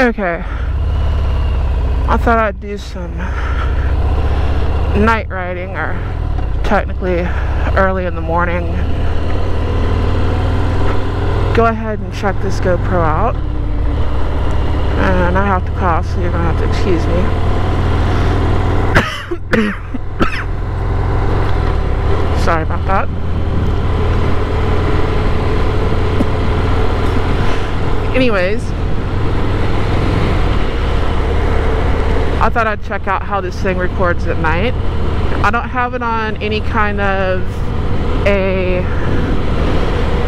Okay, I thought I'd do some night riding, or technically early in the morning. Go ahead and check this GoPro out. And I have to cough, so you're gonna have to excuse me. Sorry about that. Anyways, I thought I'd check out how this thing records at night. I don't have it on any kind of a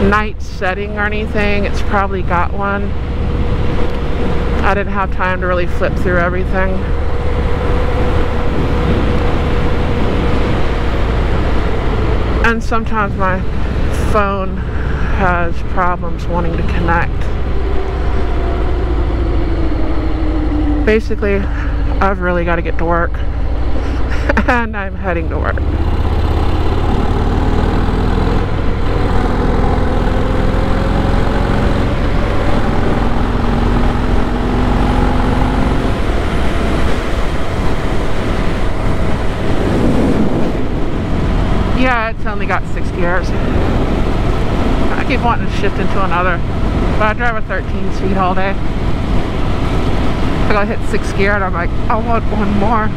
night setting or anything. It's probably got one. I didn't have time to really flip through everything. And sometimes my phone has problems wanting to connect. Basically, I've really got to get to work. And I'm heading to work. Yeah, it's only got 6 gears. I keep wanting to shift into another, but I drive a 13 speed all day. I gotta hit 6th gear and I'm like, I want one more.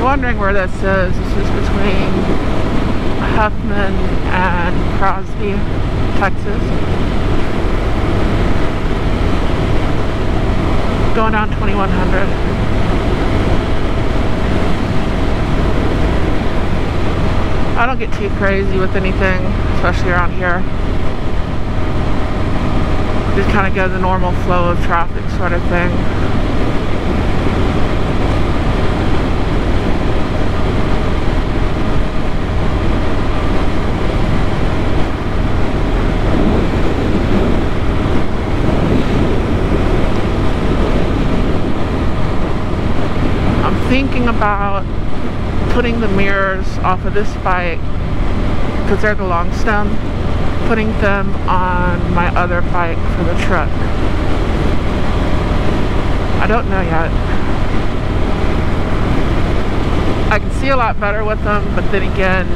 Wondering where this is. This is between Huffman and Crosby, Texas. Going down 2100. I don't get too crazy with anything, especially around here. Just kind of go the normal flow of traffic sort of thing. Thinking about putting the mirrors off of this bike, because they're the long stem, putting them on my other bike for the truck. I don't know yet. I can see a lot better with them, but then again,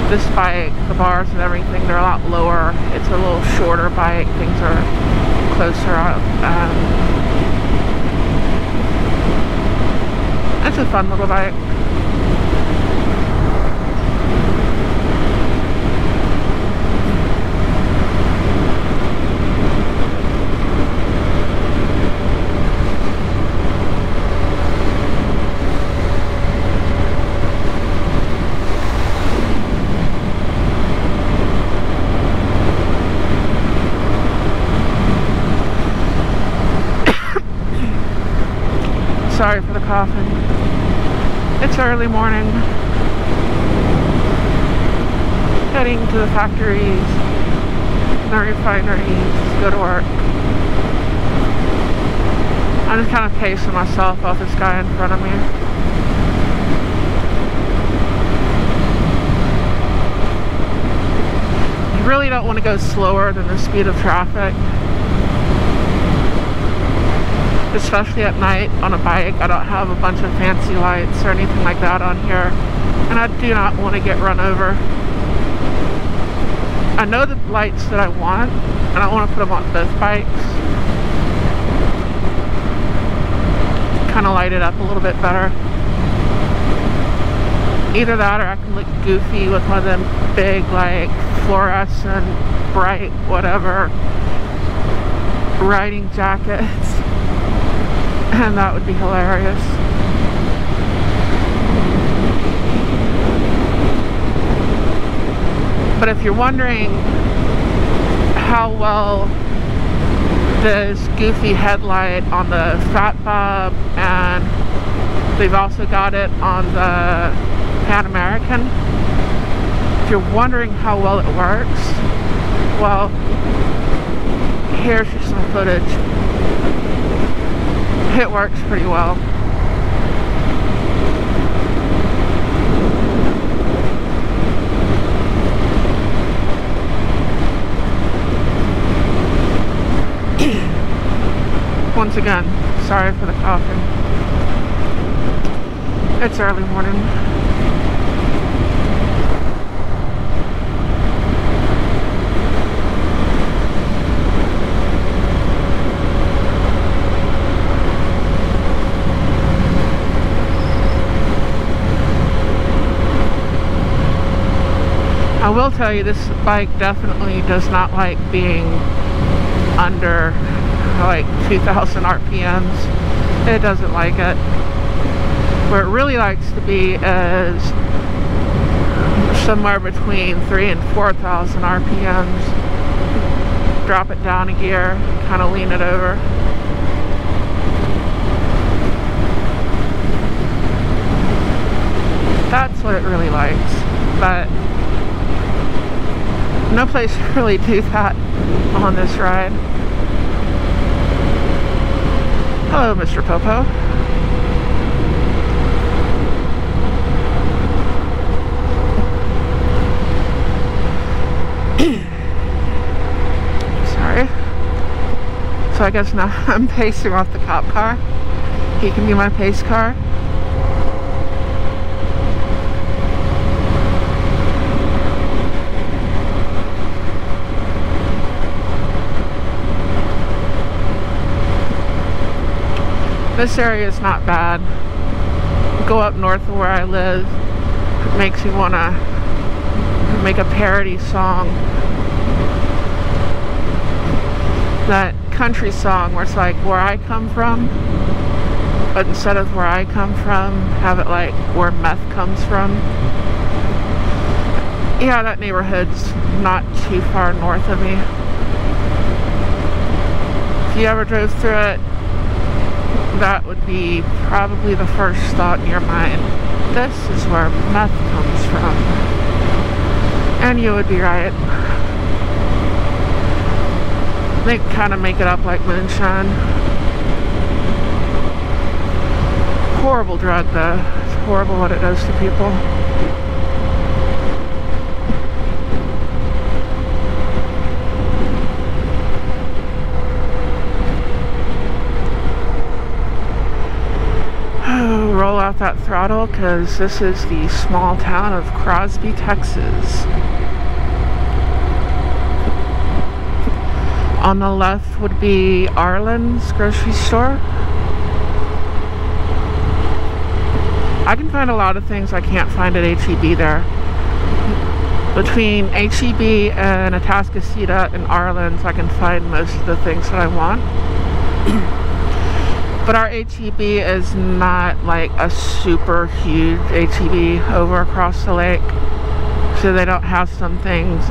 this bike, the bars and everything, they're a lot lower. It's a little shorter bike. Things are closer up. It's a fun little bike. Sorry for the coughing. It's early morning. Heading to the factories, the refineries, go to work. I'm just kind of pacing myself off this guy in front of me. You really don't want to go slower than the speed of traffic. Especially at night on a bike. I don't have a bunch of fancy lights or anything like that on here, and I do not want to get run over. I know the lights that I want, and I want to put them on both bikes. Kind of light it up a little bit better. Either that, or I can look goofy with one of them big, like, fluorescent, bright, whatever, riding jackets. And that would be hilarious. But if you're wondering how well this goofy headlight on the Fat Bob, and they've also got it on the Pan American, if you're wondering how well it works, well, Here's just some footage. It works pretty well. Once again, sorry for the coughing. It's early morning. I will tell you, this bike definitely does not like being under like 2,000 RPMs. It doesn't like it. Where it really likes to be is somewhere between 3,000 and 4,000 RPMs. Drop it down a gear, kind of lean it over. That's what it really likes. But no place to really do that on this ride. Hello, Mr. Popo. Sorry. So I guess now I'm pacing off the cop car. He can be my pace car. This area is not bad. Go up north of where I live. It makes me want to make a parody song. That country song where it's like where I come from, but instead of where I come from, have it like where meth comes from. Yeah, that neighborhood's not too far north of me. If you ever drove through it, that would be probably the first thought in your mind. This is where meth comes from. And you would be right. They kind of make it up like moonshine. Horrible drug though. It's horrible what it does to people. Roll out that throttle because this is the small town of Crosby, Texas. On the left would be Arlen's grocery store. I can find a lot of things I can't find at H-E-B there. Between H-E-B and Atascocita and Arlen's, I can find most of the things that I want. But our H-E-B is not like a super huge H-E-B over across the lake. So they don't have some things.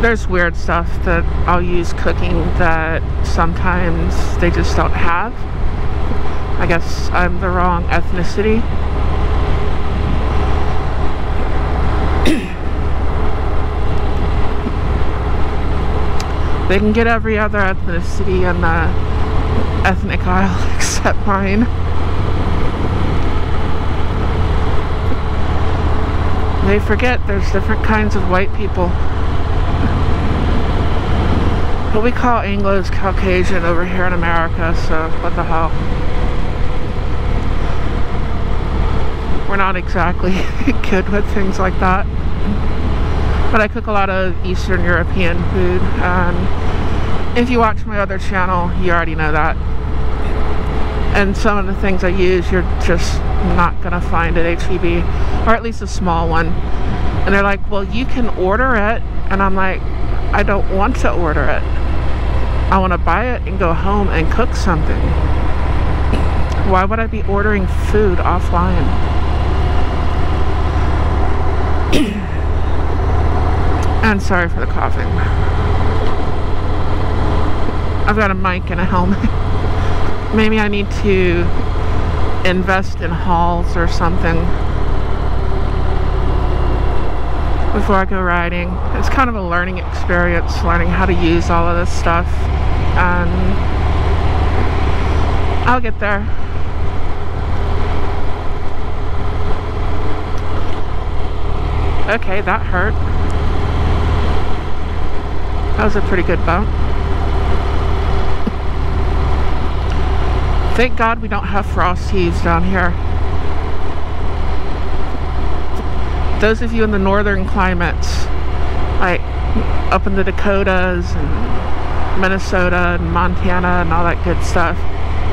There's weird stuff that I'll use cooking that sometimes they just don't have. I guess I'm the wrong ethnicity. They can get every other ethnicity in the ethnic aisle except mine. They forget there's different kinds of white people. But we call Anglos Caucasian over here in America, so what the hell. We're not exactly good with things like that. But I cook a lot of Eastern European food. If you watch my other channel, you already know that. And some of the things I use, you're just not gonna find at H-E-B, or at least a small one. And they're like, well, you can order it. And I'm like, I don't want to order it. I want to buy it and go home and cook something. Why would I be ordering food offline? And sorry for the coughing. I've got a mic and a helmet. Maybe I need to invest in halls or something. before I go riding. It's kind of a learning experience, learning how to use all of this stuff, and I'll get there. Okay, that hurt. That was a pretty good bump. Thank God we don't have frost heaves down here. Those of you in the northern climates, like up in the Dakotas and Minnesota and Montana and all that good stuff,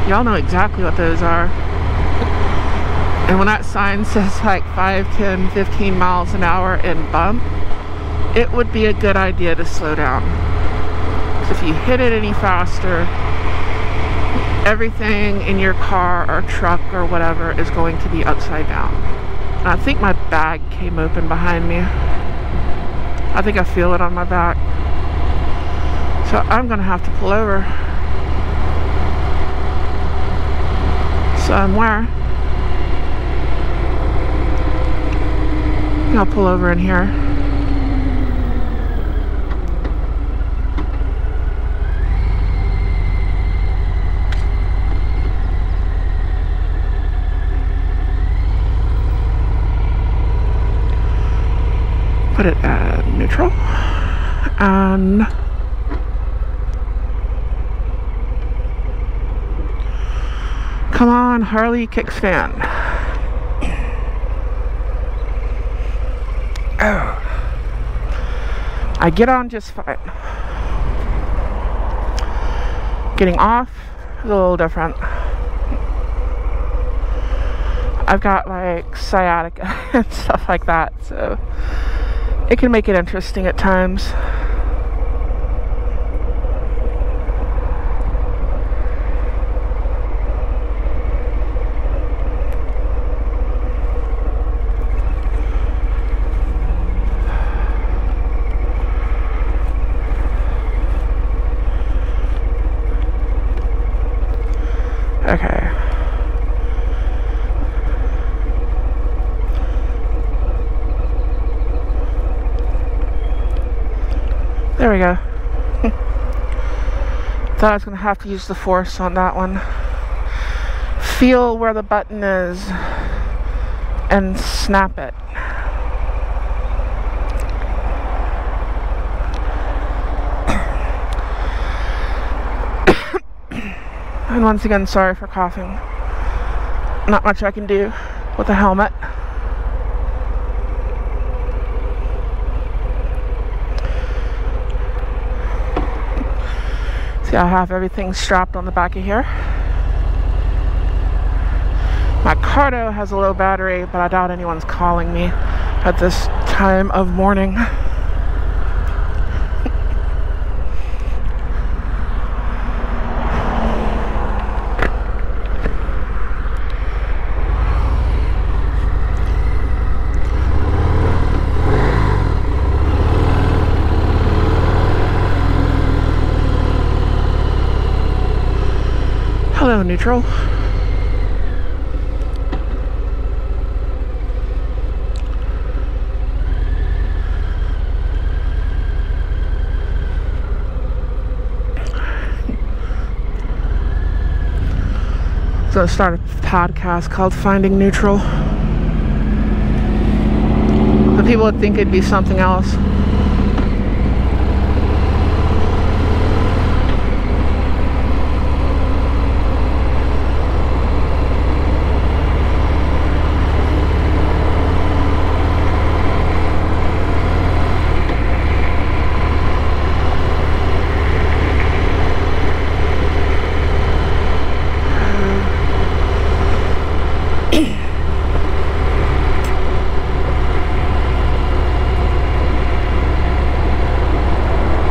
y'all know exactly what those are. And when that sign says like 5, 10, 15 miles an hour and bump, it would be a good idea to slow down. Because if you hit it any faster, everything in your car or truck or whatever is going to be upside down. And I think my bag came open behind me. I think I feel it on my back. So I'm gonna have to pull over somewhere. I'll pull over in here. Put it at neutral, and come on, Harley kickstand. Oh, I get on just fine. Getting off is a little different. I've got like sciatica and stuff like that, so it can make it interesting at times. Okay. There we go. Thought I was going to have to use the force on that one. Feel where the button is and snap it. And once again, sorry for coughing. Not much I can do with a helmet. See, I have everything strapped on the back of here. My Cardo has a low battery, but I doubt anyone's calling me at this time of morning. Hello, neutral. So I started a podcast called Finding Neutral. But people would think it'd be something else.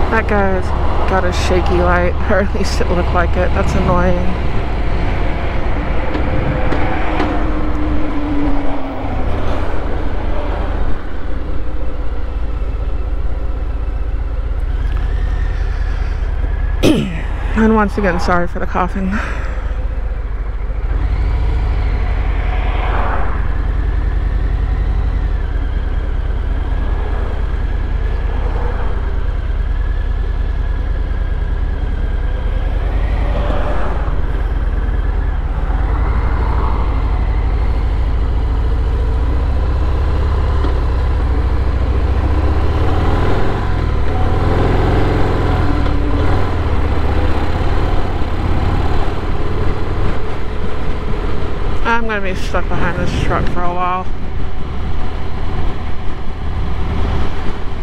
That guy's got a shaky light, or at least it looked like it. That's annoying. And once again, sorry for the coughing. gonna be stuck behind this truck for a while.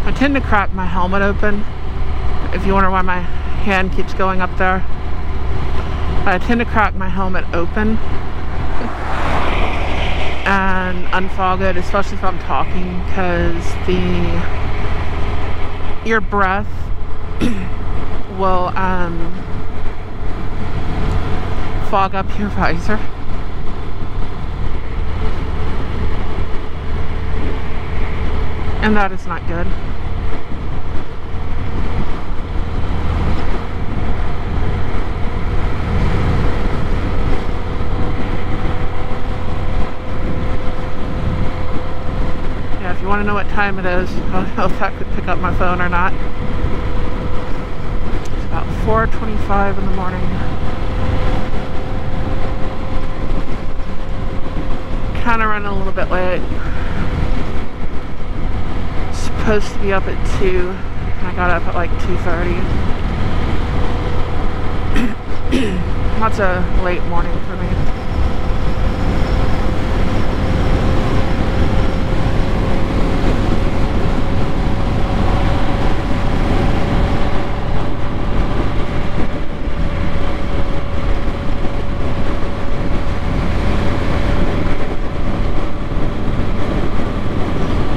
I tend to crack my helmet open. If you wonder why my hand keeps going up there. I tend to crack my helmet open and unfog it, especially if I'm talking, because your breath will fog up your visor. And that is not good. Yeah, if you want to know what time it is, I don't know if that could pick up my phone or not. It's about 4:25 in the morning. Kind of running a little bit late. Supposed to be up at 2. I got up at like 2:30. That's a late morning for me.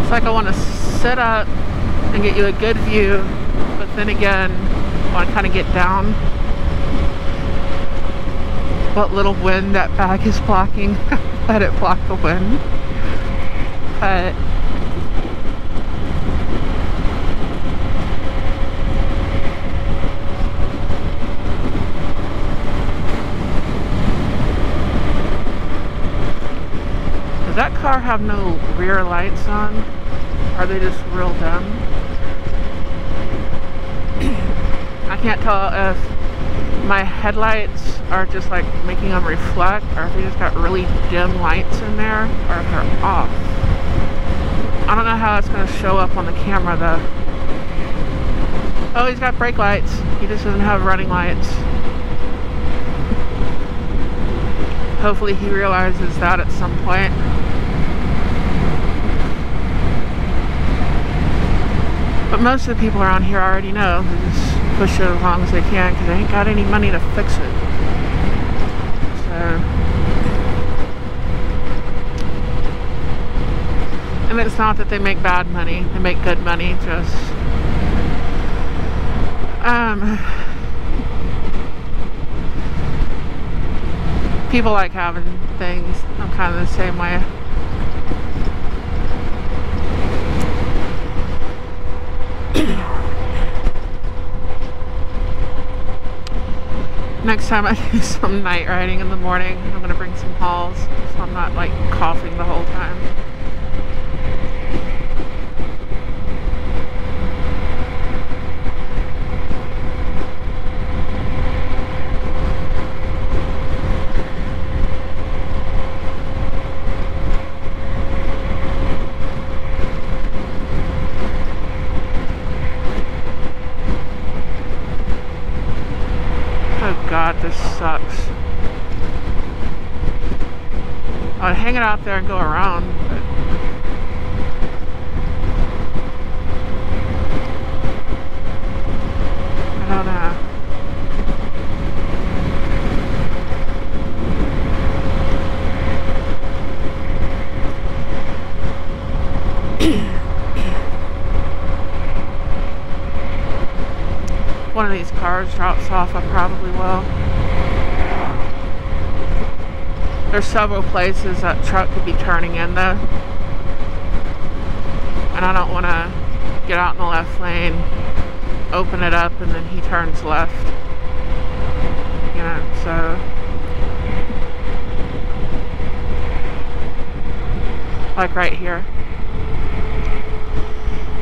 It's like I want to sit up and get you a good view, but then again, I want to kind of get down. What little wind that bag is blocking, let it block the wind. But does that car have no rear lights on? Are they just real dumb? I can't tell if my headlights are just like making them reflect, or if they just got really dim lights in there, or if they're off. I don't know how it's going to show up on the camera though. Oh, he's got brake lights. He just doesn't have running lights. Hopefully he realizes that at some point. But most of the people around here already know. They just push it as long as they can because they ain't got any money to fix it. So, and it's not that they make bad money. They make good money. Just people like having things. I'm kind of the same way. Next time I do some night riding in the morning, I'm going to bring some Halls so I'm not like coughing the whole time. God, this sucks. I'd hang it out there and go around, but I don't know. One of these cars drops off, I probably will. There's several places that truck could be turning in though. And I don't want to get out in the left lane, open it up, and then he turns left. You know, so. Like right here.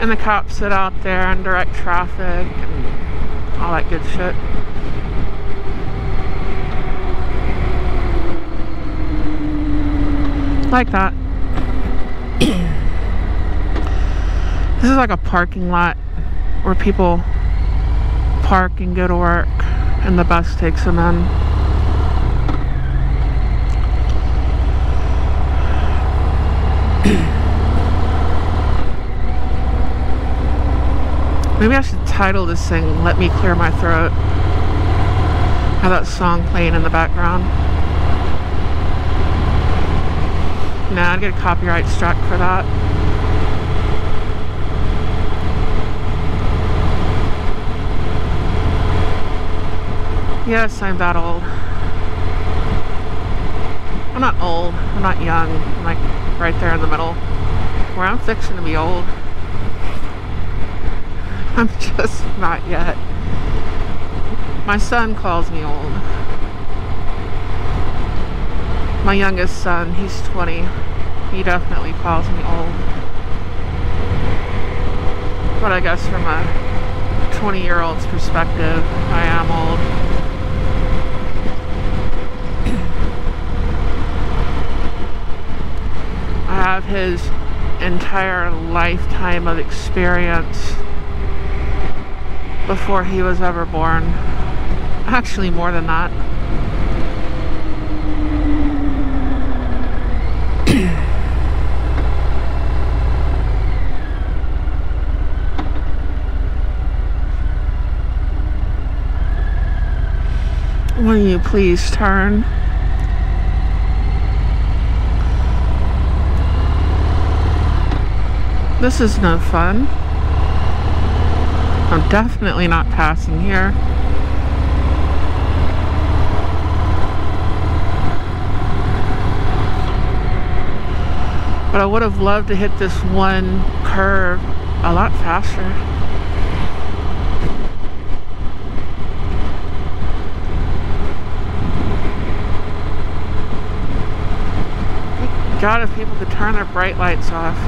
And the cops sit out there and direct traffic and all that good shit. Like that. This is like a parking lot where people park and go to work and the bus takes them in. Maybe I should title this thing "Let Me Clear My Throat." Have that song playing in the background. Nah, I'd get a copyright strike for that. Yes, I'm that old. I'm not old, I'm not young. I'm like right there in the middle, where I'm fixing to be old. I'm just not yet. My son calls me old. My youngest son, he's 20. He definitely calls me old. But I guess from a 20-year-old's perspective, I am old. I have his entire lifetime of experience before he was ever born. Actually, more than that. Will you please turn? This is no fun. I'm definitely not passing here. But I would have loved to hit this one curve a lot faster. Thank God if people could turn their bright lights off.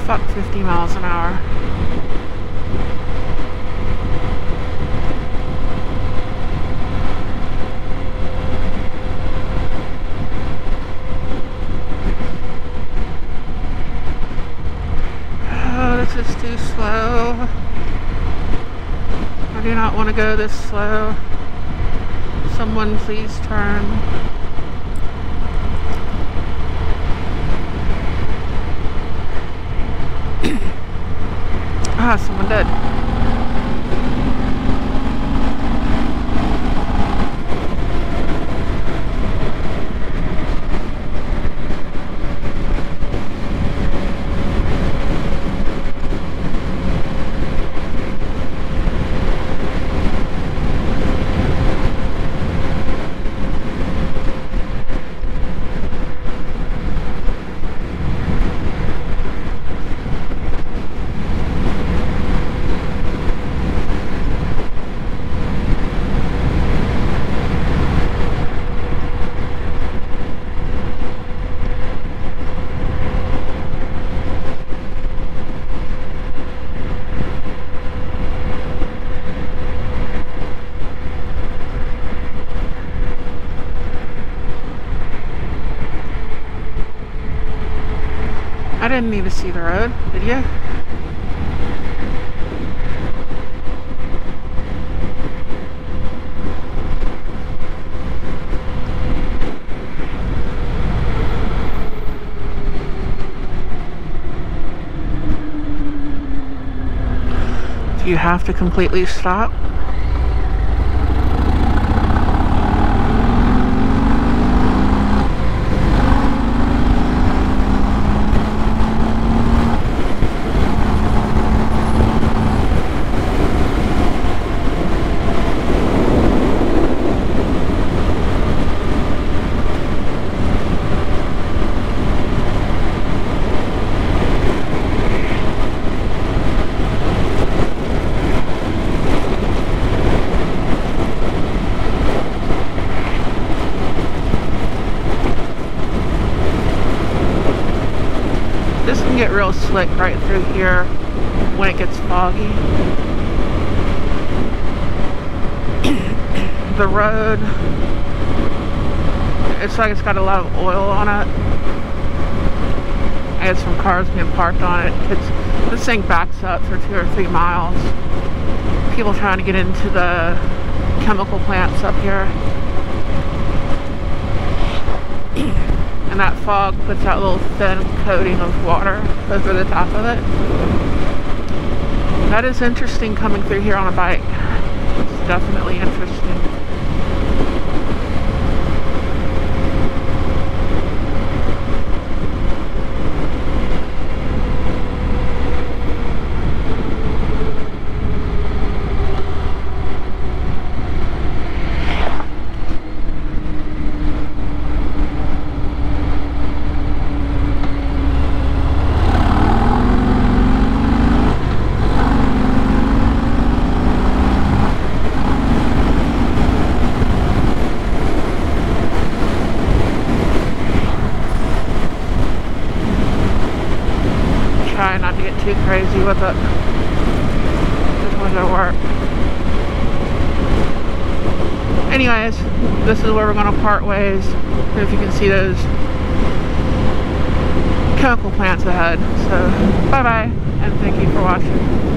Fuck 50 miles an hour. Oh, this is too slow. I do not want to go this slow. Someone please turn. Ah, someone did. I didn't need to see the road, did you? Do you have to completely stop? This can get real slick right through here when it gets foggy. The road, it's like it's got a lot of oil on it. I had some cars being parked on it. This thing backs up for 2 or 3 miles. People trying to get into the chemical plants up here. And that fog puts that little thin coating of water over the top of it. That is interesting coming through here on a bike. It's definitely interesting. Try not to get too crazy with it. Just want to work. Anyways, this is where we're going to part ways. If you can see those chemical plants ahead. So, bye bye, and thank you for watching.